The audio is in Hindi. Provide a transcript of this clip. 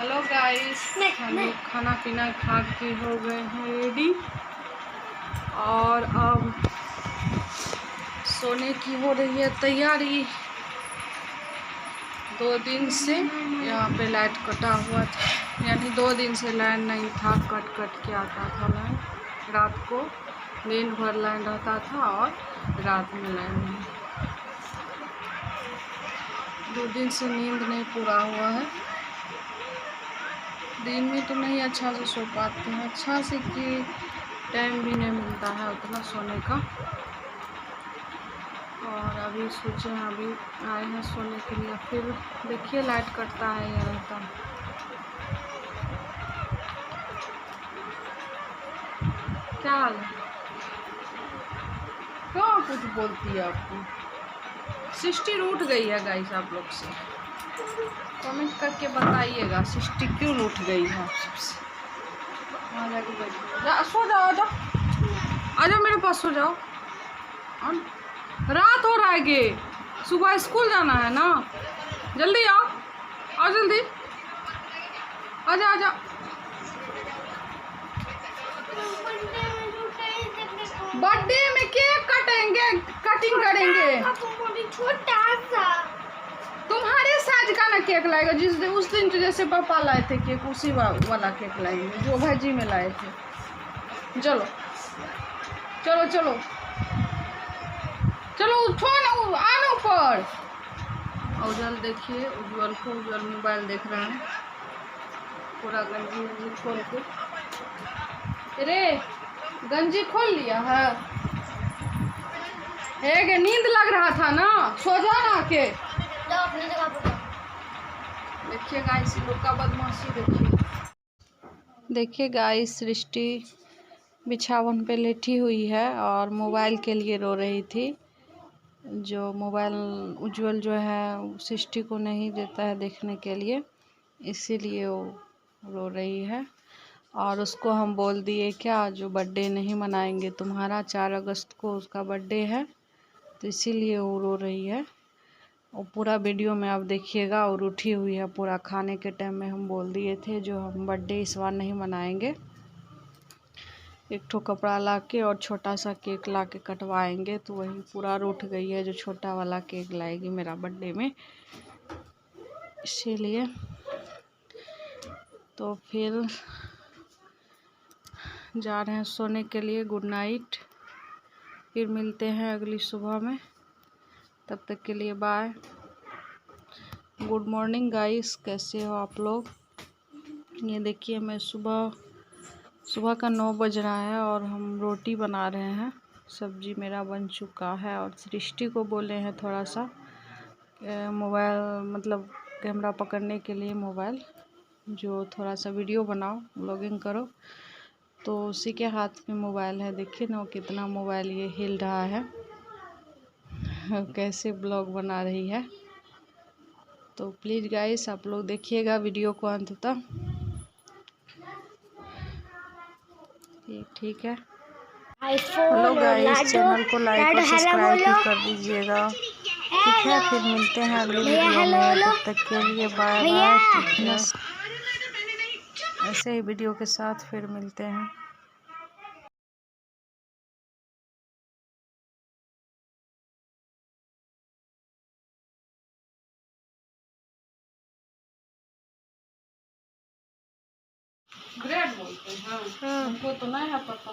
हेलो गाइस, हम लोग खाना पीना खा के हो गए हैं रेडी और अब सोने की हो रही है तैयारी। 2 दिन से यहाँ पे लाइट कटा हुआ था, यानी 2 दिन से लाइन नहीं था, कट के आता था लाइन। रात को दिन भर लाइन रहता था और रात में लाइन नहीं। 2 दिन से नींद नहीं पूरा हुआ है। दिन में तो नहीं अच्छा से सो पाते हैं, अच्छा से कि टाइम भी नहीं मिलता है उतना सोने का। और अभी सोचे हैं, अभी आए हैं सोने के लिए। फिर देखिए लाइट कटता है या रहता है। क्या हाल है? क्यों कुछ बोलती है आपको? सृष्टि रूठ गई है गाइस, आप लोग से कमेंट करके बताइएगा सृष्टि क्यों रूठ गई है आप सबसे। वहाँ जाके बैठ सो जाओ, आ जाओ मेरे पास, सो जाओ। रात हो रहा है गे, सुबह स्कूल जाना है ना, जल्दी आओ, आओ जल्दी, आजा आजा। बर्थडे में केक कटेंगे, कटिंग करेंगे। छोटा सा तुम्हारे साइज का ना केक लाएगा, जिस दिन उस दिन जैसे पापा लाए थे केक, उसी वाला केक लाएंगे जो भाजी में लाए थे। चलो चलो चलो चलो, उठो ना, आना ऊपर। उज्जवल देखिए, उज्जवल मोबाइल देख रहा है पूरा गंजी खोल के। अरे गंजी खोल लिया है? गे नींद लग रहा था ना, सो जा ना के। देखिए गाइस लोग का बदमाशी। देखिए गाइस, सृष्टि बिछावन पे लेटी हुई है और मोबाइल के लिए रो रही थी। जो मोबाइल उज्जवल जो है सृष्टि को नहीं देता है देखने के लिए, इसीलिए वो रो रही है। और उसको हम बोल दिए क्या, जो बर्थडे नहीं मनाएंगे तुम्हारा, 4 अगस्त को उसका बर्थडे है, तो इसीलिए वो रो रही है। और पूरा वीडियो में आप देखिएगा, और उठी हुई है पूरा। खाने के टाइम में हम बोल दिए थे जो हम बर्थडे इस बार नहीं मनाएंगे, एक ठो कपड़ा ला के और छोटा सा केक ला के कटवाएंगे, तो वही पूरा रूठ गई है जो छोटा वाला केक लाएगी मेरा बर्थडे में, इसीलिए। तो फिर जा रहे हैं सोने के लिए। गुड नाइट, फिर मिलते हैं अगली सुबह में, तब तक के लिए बाय। गुड मॉर्निंग गाइस, कैसे हो आप लोग? ये देखिए मैं सुबह का 9 बज रहा है और हम रोटी बना रहे हैं। सब्जी मेरा बन चुका है और सृष्टि को बोले हैं थोड़ा सा मोबाइल, मतलब कैमरा पकड़ने के लिए मोबाइल, जो थोड़ा सा वीडियो बनाओ, व्लॉगिंग करो। तो उसी के हाथ में मोबाइल है, देखिए ना कितना मोबाइल ये हिल रहा है कैसे ब्लॉग बना रही है। तो प्लीज़ गाइस आप लोग देखिएगा वीडियो को अंत तक, ठीक है। हेलो गाइस, चैनल को लाइक और सब्सक्राइब भी कर दीजिएगा, ठीक है। फिर मिलते हैं अगली वीडियो में, तब तक के लिए बाय बाय। ऐसे ही वीडियो के साथ फिर मिलते हैं। ग्रेड बोलते हैं, हमको तो नहीं है पता।